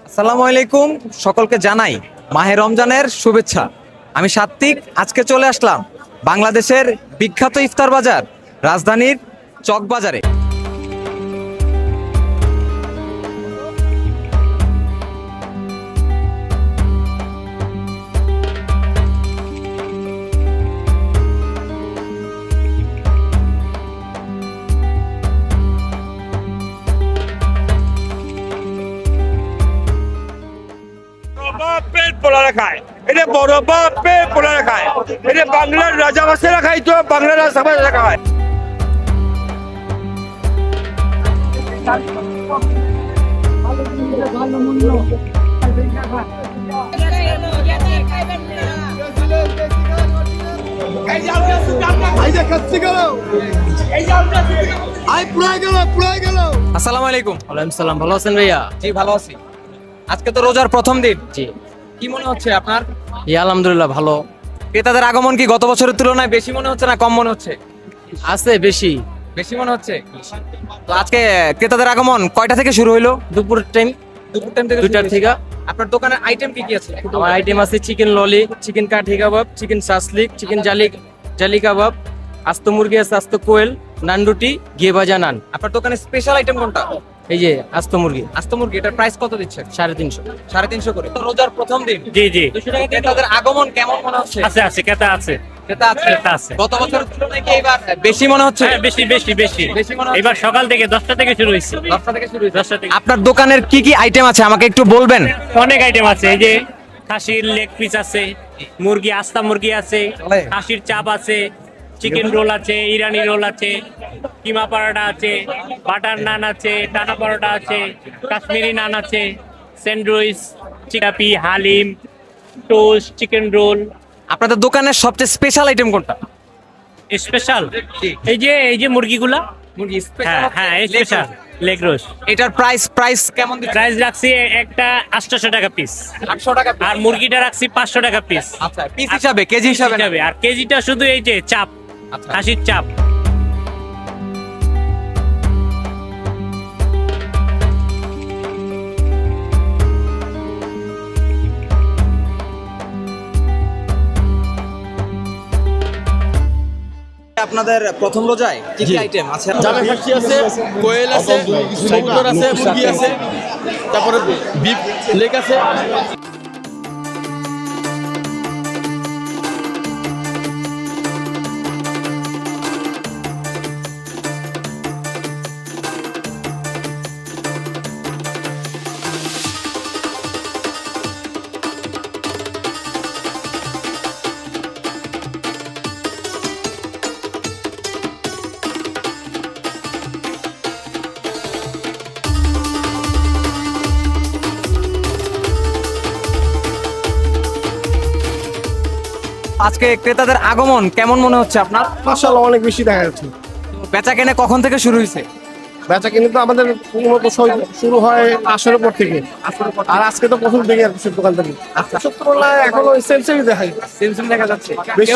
আসসালামু আলাইকুম, সকলকে জানাই মাহে রমজানের শুভেচ্ছা। আমি সাত্বিক, আজকে চলে আসলাম বাংলাদেশের বিখ্যাত ইফতার বাজার রাজধানীর চকবাজারে। পেট পোলারে খায়, এটা বড় বাপ পেট পোলারে খায়, এটা বাংলার রাজাবাসীরা খাইতো, বাংলার রাজাবাসীরা খায়। আসসালামু আলাইকুম। ওয়ালাইকুম সালাম, ভালো আছেন ভাইয়া? জি ভালো আছি। আজকে তো রোজার প্রথম দিন, জি কি মনে হচ্ছে আপনার? আলহামদুলিল্লাহ ভালো ক্রেতাদের আগমন কি গত বছরের তুলনায় বেশি মনে হচ্ছে না কম মনে হচ্ছে? আছে, বেশি বেশি মনে হচ্ছে। তো আজকে ক্রেতাদের আগমন কয়টা থেকে শুরু হইলো? দুপুর টাইম দুপুর টাইম থেকে? 2টার থেকে। আপনার দোকানের আইটেম কি কি আছে? আমার আইটেম আছে চিকেন ললি, চিকেন কাঠি কাবাব, চিকেন শাসলিক, চিকেন জালি কাবাব, আস্ত মুরগি আছে, আস্ত কোয়েল, নান রুটি, ঘিয়ে ভাজা নান। আপনার দোকানের স্পেশাল আইটেম কোনটা? এই যে আস্ত মুরগি আস্ত মুরগি, এটার প্রাইস কত দিচ্ছেন? 350। 350 করে। তো রোজার প্রথম দিন, জি জি 200 টাকা ক্রেতাদের আগমন কেমন মনে হচ্ছে? আছে আছে ক্রেতা আছে। ক্রেতা আছে? ক্রেতা আছে। গত বছরের তুলনায় কি এবার বেশি মনে হচ্ছে? হ্যাঁ, বেশি বেশি বেশি বেশি মনে হচ্ছে। এবার সকাল থেকে 10টা থেকে শুরু হয়েছে। 10টা থেকে শুরু হয়েছে। 10টা থেকে আপনার দোকানের কি কি আইটেম আছে আমাকে একটু বলবেন? অনেক আইটেম আছে। এই যে খাসির লেগ পিস আছে, মুরগি আস্তা মুরগি আছে, চলে। খাসির চাপ আছে, চিকেন রোল আছে, ইরানি রোল আছে, কিমা পরোটা আছে, বাটার নান আছে, টানা পরোটা আছে, কাশ্মীরি নান আছে, স্যান্ডউইচ, চিকাপি, হালিম, টোস্ট, চিকেন রোল। আপনাদের দোকানের সবচেয়ে স্পেশাল আইটেম কোনটা? স্পেশাল জি। এই যে মুরগিগুলা। মুরগি হ্যাঁ হ্যাঁ, স্পেশাল লেগ রোস্ট। এটার প্রাইস কেমন দিচ্ছেন? প্রাইস রাখছি একটা 800 টাকা পিস, 800 টাকা piece। আর মুরগিটা রাখছি 500 টাকা পিস আচ্ছা, পিস হিসাবে, কেজি হিসাবে না? আর কেজিটা শুধু এই যে চাপ, আচ্ছা। খাসির চাপ। আপনাদের প্রথম রোজায় কি কি আইটেম আছে? জামে খাসি আছে, কোয়েল আছে, কবুতর আছে, মুরগি আছে, তারপরে বিফ লেগ আছে। আজকে ক্রেতাদের আগমন কেমন মনে হচ্ছে আপনার? মাশাআল্লাহ অনেক বেশি দেখা যাচ্ছে। বেচা কেনে কখন থেকে শুরু হয়েছে? বেচা কিন্তু আমাদের মূলত শুরু হয় আসরের পর থেকে, আর আজকে তো প্রথম থেকে আর কিছু দোকান থেকে। সত্তর এখনো সেলসেই দেখায়, সেমসেম দেখা যাচ্ছে। বেশি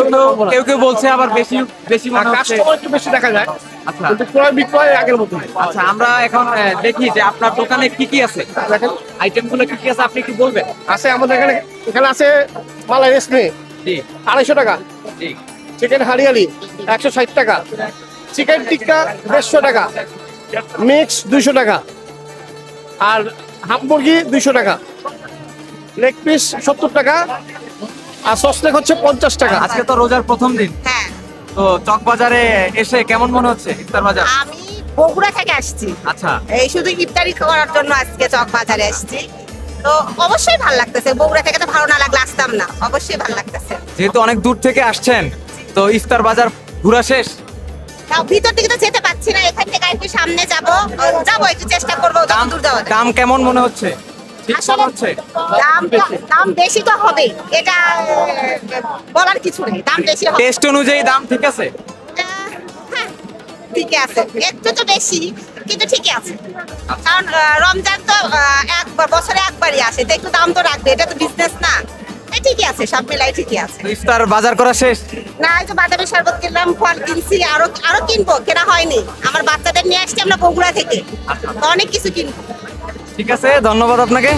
কেউ কেউ বলছে আবার বেশি বেশি মনে হচ্ছে। কাস্টমার একটু বেশি দেখা যায়, আচ্ছা কিন্তু ক্রয় বিক্রয় আগের মতো। আচ্ছা, আমরা এখন দেখি যে আপনার দোকানে কি কি আছে, দেখেন আইটেম গুলো কি কি আছে আপনি একটু বলবেন? আছে আমাদের এখানে আছে মালাই রেশমি জি 250 টাকা, জি। চিকেন হারিয়ালি 160 টাকা, চিকেন টিক্কা 150 টাকা, মিক্স 200 টাকা, আর হাফ মুরগি 200 টাকা, লেগ পিস 70 টাকা, আর সসলেক হচ্ছে 50 টাকা। আজকে তো রোজার প্রথম দিন, হ্যাঁ, তো চক বাজারে এসে কেমন মনে হচ্ছে ইফতার বাজার? আমি বগুড়া থেকে আসছি, আচ্ছা, এই শুধু ইফতারি করার জন্য আজকে চক বাজারে আসছি। তো অবশ্যই ভালো লাগতেছে, বগুড়া থেকে তো ভালো না লাগলে আসতাম না, অবশ্যই ভালো লাগতেছে। যেহেতু অনেক দূর থেকে আসছেন, তো ইফতার বাজার ঘোরা শেষ? তাও ভিতর দিকে তো যেতে পারছি না, এখান থেকে একটু সামনে যাবো একটু চেষ্টা করবো যত দূর যাওয়া যায়। দাম কেমন মনে হচ্ছে? ঠিক মনে আসলে হচ্ছে? দাম বেশি তো হবে, এটা বলার কিছু নেই, দাম বেশি হবে। টেস্ট অনুযায়ী দাম ঠিক আছে? হ্যাঁ, ঠিকই আছে, একটু তো বেশি কিন্তু ঠিকই আছে। কারণ রমজান তো বছরে একবারই আসে, তো একটু দাম তো রাখবে, এটা তো বিজনেস না। ঠিকই আছে, সব মিলাই ঠিকই আছে। তো ইফতার বাজার করা শেষ? না, এই তো বাদামি শরবত কিনলাম, ফল কিনছি, আরো কিনবো, কেনা হয়নি। আমার বাচ্চাদের নিয়ে আসছি আমরা বগুড়া থেকে, তো অনেক কিছু কিনবো। ঠিক আছে, ধন্যবাদ আপনাকে।